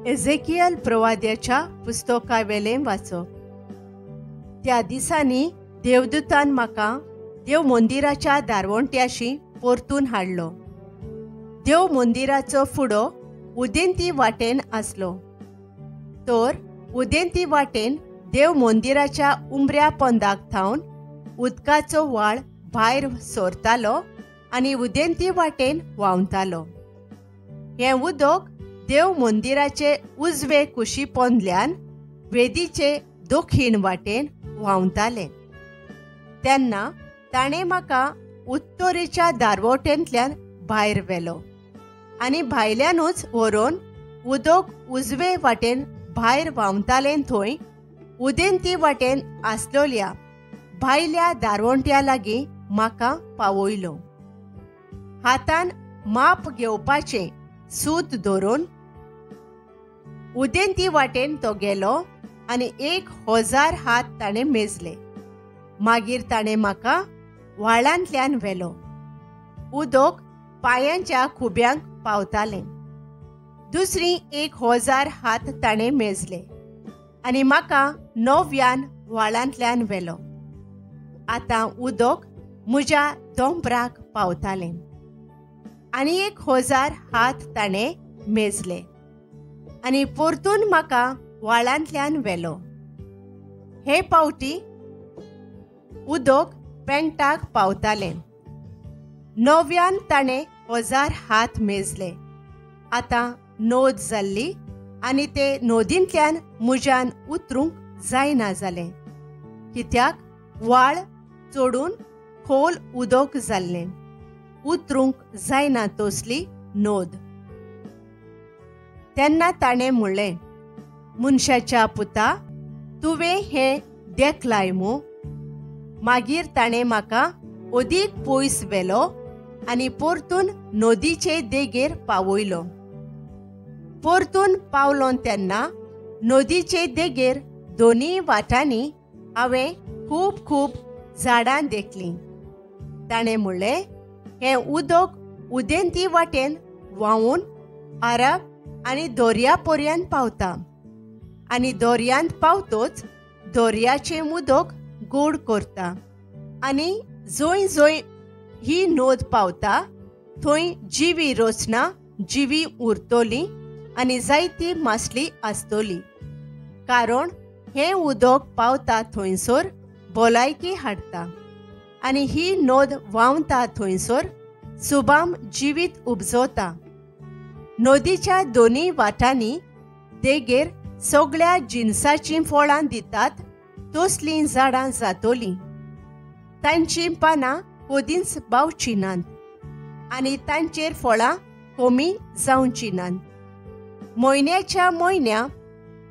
एझेकियल प्रवाद्याच्या पुस्तकावेलें वाचप. त्या दिसांनी देवदूतान म्हाका देव मंदिराच्या दारवंट्याशी परतून हाडलो. देव मंदिराचो फुडो उदेंती वाटेन आसलो. तर उदेंती वाटेन देव मंदिराच्या उमऱ्या पोंदाक थावन उदकाचो व्हाळ भायर सरतालो आनी उदेंती वाटेन व्हांवतालो. हें उदक देव मंदिराचे उजवे कुशी पोंदल्यान वेदीचे दक्षिण वाटेन व्हांवतालें. तेन्ना ताणें म्हाका उत्तरेच्या दारवटेंतल्यान भायर व्हेलो आनी भायल्यानूच व्हरून उदक उजवे वाटेन भायर व्हांवतालें थंय उदेंती वाटेन आसलोल्या भायल्या दारवंट्या लागीं म्हाका पावयलो. हातान माप घेवपाचें सूत धरून उदेंती वाटेन तो गेलो आनी 1000 हात ताणें मेजले. मागीर ताणें म्हाका व्हाळांतल्यान व्हेलो. उदक पांयांच्या खुब्यांक पावतालें. दुसरी 1000 हात ताणें मेजले आनी म्हाका 9व्यान व्हाळांतल्यान व्हेलो. आतां उदक म्हज्या दोंपराक पावतालें. आनी 1000 हात ताणें मेजले आनी परतून म्हाका व्हाळांतल्यान व्हेलो. हे पावटी उदक पेंटाक पावतालें. 9व्यान ताणें 1000 हात मेजले. आतां नोद जाल्ली आनी ते नोदींतल्यान म्हज्यान उतरूंक जायना जालें, कित्याक व्हाळ चडून खोल उदक जाल्लें. उतरूंक जायना तसली नोद. तेन्ना ताणें म्हणलें, मनशाच्या पुता, तुवें हें देखलाय मू. मागीर ताणें म्हाका अदीक पयस व्हेलो आनी परतून नदीचे देगेर पावयलो. परतून पावलो तेन्ना नदीचे देगेर दोनी वाटांनी हांवें खूब खूब झाडां देखलीं. ताणें म्हणलें, हें उदक उदेंती वाटेन व्हांवून अरब आनी दर्या पर्यंत पावता आनी दर्यांत पावतोच दर्याचें उदक गोड करता आनी जंय जंय ही नोद पावता थंय जिवी रचना जिवी उरतली आनी जायती मासली आसतली. कारण हें उदक पावता थंयसर भलायकी हाडटा आनी ही नोद व्हांवता थंयसर सुबाम जिवीत उपजवता. नदीच्या दोनी वाटांनी देगेर सगळ्या जिनसाचीं फळां दितात तसलीं झाडां जातलीं. तांचीं पानां कदींच बावचीं नात आनी तांचेर फळां कमी जावचीं नात. म्हयन्याच्या म्हयन्या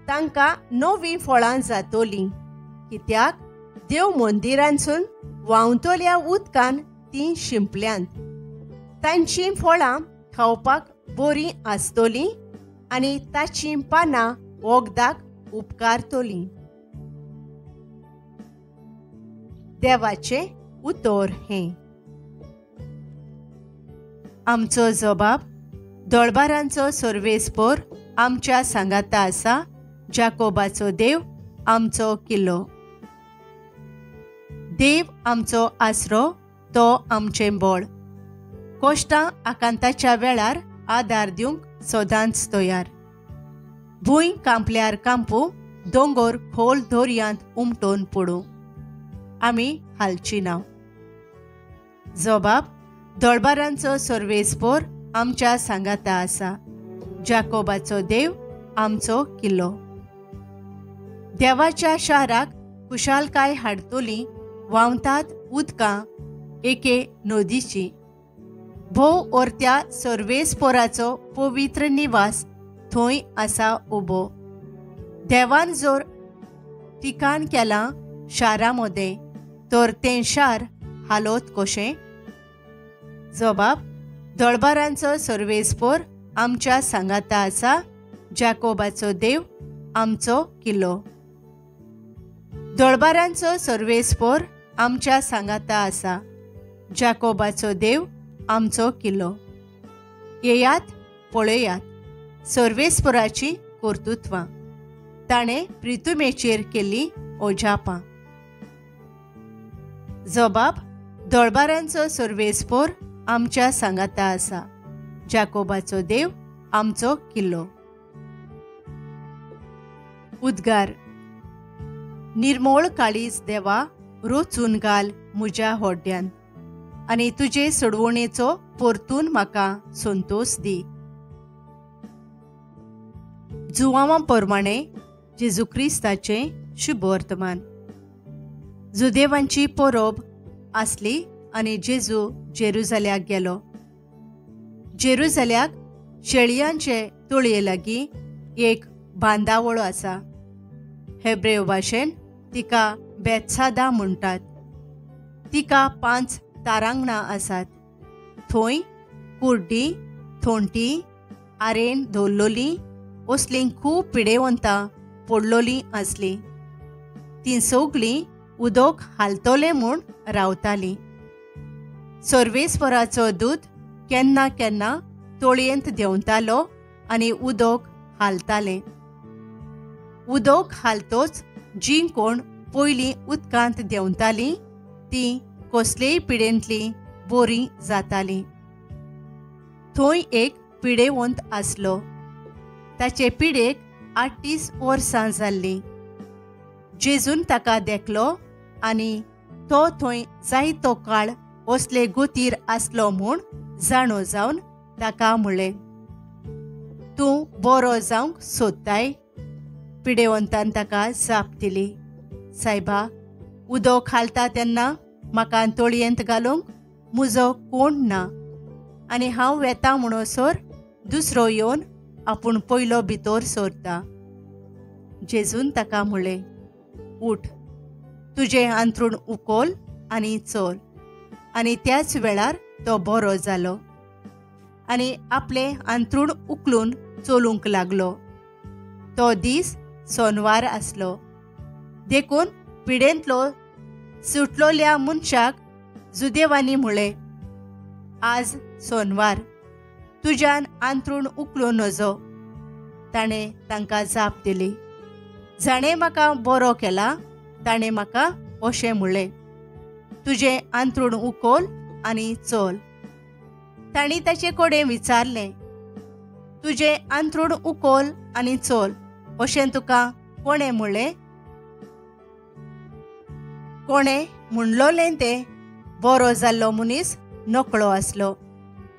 तांकां नवीं फळां जातलीं, कित्याक देव मंदिरांतसून व्हांवतल्या उदकान तीं शिंपल्यांत. तांचीं फळां खावपाक बरीं आसतलीं आनी ताचीं पानां वखदाक उपकारतलीं. देवाचें उतर हें. आमचो जबाब दोळबारांचो सर्वेस्पर आमच्या सांगाता आसा. जाकोबाचो देव आमचो किल्लो. देव आमचो आसरो, तो आमचें बळ. कश्टां आकांताच्या वेळार आदार दिवंक सदांच तयार. भूंय कांपल्यार कांपू, दोंगर खोल दर्यांत उमटोन पडूं, आमी हालची नाव. जबाब दोळबारांचो सर्वेस्पर आमच्या सांगाता आसा. जाकोबाचो देव आमचो किल्लो. देवाच्या शाराक खुशालकाय हाडतली व्हांवतात उदकां एके नदीची. भोव ओरत्या सर्वेस्पराचो पवित्र निवास थंय आसा उबो. देवान जर ठिकाण केलां शारामध्ये तर तें शार हालोत कशें. जबाब दोळबारांचो सर्वेस्पर आमच्या सांगाता आसा. जाकोबाचो देव आमचो किल्लो. दोळबारांचो सर्वेस्पर आमच्या सांगाता आसा. जाकोबाचो देव आमचो किल्लो. येयात पळयात सर्वेस्पराची कर्तुत्वां ताणें प्रितुमेचेर केल्ली ओजापां. जबाब दोळबारांचो सर्वेस्पोर आमच्या सांगाता आसा. जाकोबाचो देव आमचो किल्लो. उद्गार. निर्मळ काळीज देवा रोचून घाल म्हज्या होड्ड्यान आनी तुजे सोडवणेचो परतून म्हाका संतोष दी. जुवांवा प्रमाणे जेजू क्रिस्ताचें शुभ वर्तमान. जुदेवांची परब आसली आनी जेजू जेरुजाल्याक गेलो. जेरुजाल्याक शेळयांचे तळये लागीं एक बांदावळ आसा. हेब्रेव भाशेन तिका बेतसादा म्हणटात. तिका 5 तारांगणां आसात. थंय कुर्डी, थोंटी, आरेण दवरलोली असलीं खूब पिडेवंतां पडलोलीं आसलीं. तीं सगळीं उदक हालतले म्हूण रावतालीं. सर्वेस्पराचो दूत केन्ना केन्ना तळयेंत देंवतालो आनी उदक हालतालें. उदक हालतोच जीं कोण पयलीं उदकांत देंवतालीं तीं कसलेय पिडेंतलीं बरीं जातालीं. थंय एक पिडेवंत आसलो. ताचे पिडेक 38 वर्सां जाल्लीं. जेजून ताका देखलो आनी तो थंय जायतो काळ असले गोतीर आसलो म्हूण जाणो जावन ताका म्हणलें, तूं बरो जावंक सोदताय? पिडेवंतान ताका जाप दिली, सायबा, उदक हालता तेन्ना म्हाका तळयेंत घालूंक म्हजो कोण ना आनी हांव वेतां म्हणसर दुसरो येवन आपूण पयलो भितर सरता. जेजून ताका म्हणलें, उठ, तुजें अंथरूण उखल आनी चल. आनी त्याच वेळार तो बरो जालो आनी आपलें अंथरूण उखलून चलूंक लागलो. तो दीस सोनवार आसलो. देखून पिडेंतलो सुटलोल्या मनशाक जुदेवांनी म्हणलें, आज सोनवार, तुज्यान अंथरूण उखलूं नजो. ताणें तांकां जाप दिली, जाणें म्हाका बरो केला ताणें म्हाका अशें म्हणलें, तुजें अंथरूण उखल आनी चल. तांणी ताचे कडेन विचारलें, तुजें अंथरूण उखल आनी चल अशें तुका कोणें म्हणलें? कोणें म्हणलोलें तें बरो जाल्लो मनीस नकळो आसलो,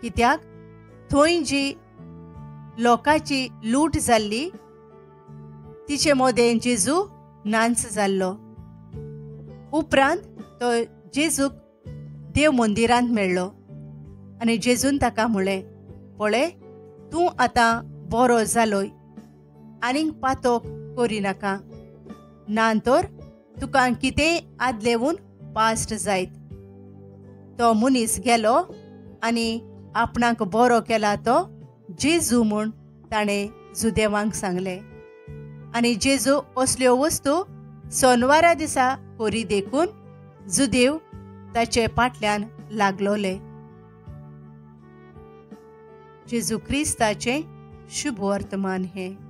कित्याक थंय जी लोकांची लूट जाल्ली तिचे मोदें जेजू नांच जाल्लो. उपरांत तो जेजूक देव मंदिरांत मेळ्ळो आनी जेजून ताका म्हणलें, पळय, तूं आतां बरो जालोय, आनीक पातोक करिनाका, ना तर तुका कितेंय आदलेवून पास्ट जायत. तो मनीस गेलो आनी आपणाक बरो केला तो जेजू म्हूण ताणें जुदेवांक सांगलें. आनी जेजू असल्यो वस्तू सोनवारा दिसा करी देखून जुदेव ताचे फाटल्यान लागलोले. जेजू क्रिस्ताचें शुभ वर्तमान हें.